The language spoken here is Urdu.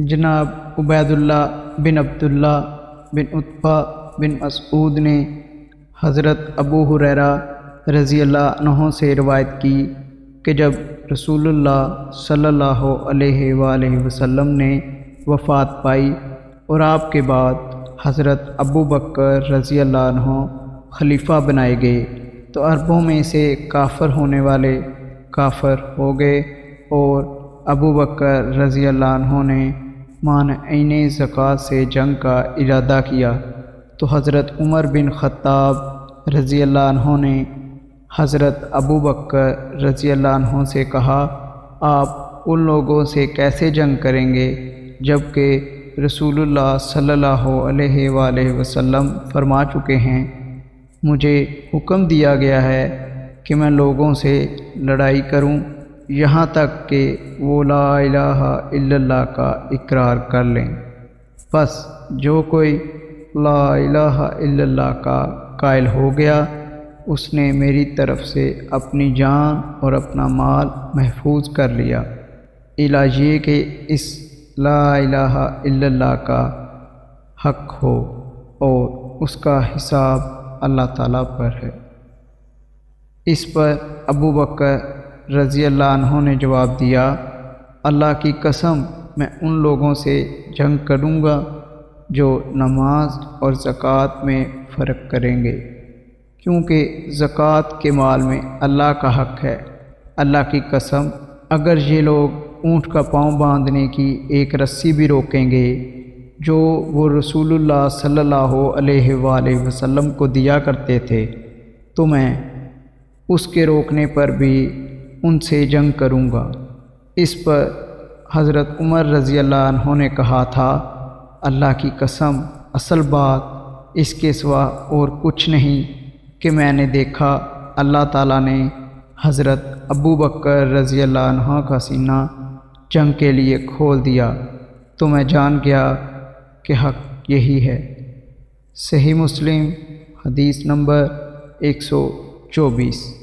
جناب عبیداللہ بن عبداللہ بن عتبہ بن مسعود نے حضرت ابو ہریرہ رضی اللہ عنہ سے روایت کی کہ جب رسول اللہ صلی اللہ علیہ وآلہ وسلم نے وفات پائی اور آپ کے بعد حضرت ابو بکر رضی اللہ عنہ خلیفہ بنائے گئے تو عربوں میں سے کافر ہونے والے کافر ہو گئے اور ابو بکر رضی اللہ عنہ نے مانعین زکوٰۃ سے جنگ کا ارادہ کیا تو حضرت عمر بن خطاب رضی اللہ عنہ نے حضرت ابو بکر رضی اللہ عنہ سے کہا، آپ ان لوگوں سے کیسے جنگ کریں گے جب کہ رسول اللہ صلی اللہ علیہ وآلہ وسلم فرما چکے ہیں، مجھے حکم دیا گیا ہے کہ میں لوگوں سے لڑائی کروں یہاں تک کہ وہ لا الہ الا اللہ کا اقرار کر لیں۔ بس جو کوئی لا الہ الا اللہ کا قائل ہو گیا اس نے میری طرف سے اپنی جان اور اپنا مال محفوظ کر لیا، علاج یہ کہ اس لا الہ الا اللہ کا حق ہو اور اس کا حساب اللہ تعالیٰ پر ہے۔ اس پر ابو بکر رضی اللہ عنہ نے جواب دیا، اللہ کی قسم میں ان لوگوں سے جنگ کروں گا جو نماز اور زکوٰۃ میں فرق کریں گے، کیونکہ زکوٰۃ کے مال میں اللہ کا حق ہے۔ اللہ کی قسم اگر یہ لوگ اونٹ کا پاؤں باندھنے کی ایک رسی بھی روکیں گے جو وہ رسول اللہ صلی اللہ علیہ وآلہ وسلم کو دیا کرتے تھے تو میں اس کے روکنے پر بھی ان سے جنگ کروں گا۔ اس پر حضرت عمر رضی اللہ عنہ نے کہا تھا، اللہ کی قسم اصل بات اس کے سوا اور کچھ نہیں کہ میں نے دیکھا اللہ تعالیٰ نے حضرت ابو بکر رضی اللہ عنہ کا سینہ جنگ کے لیے کھول دیا تو میں جان گیا کہ حق یہی ہے۔ صحیح مسلم حدیث نمبر 124۔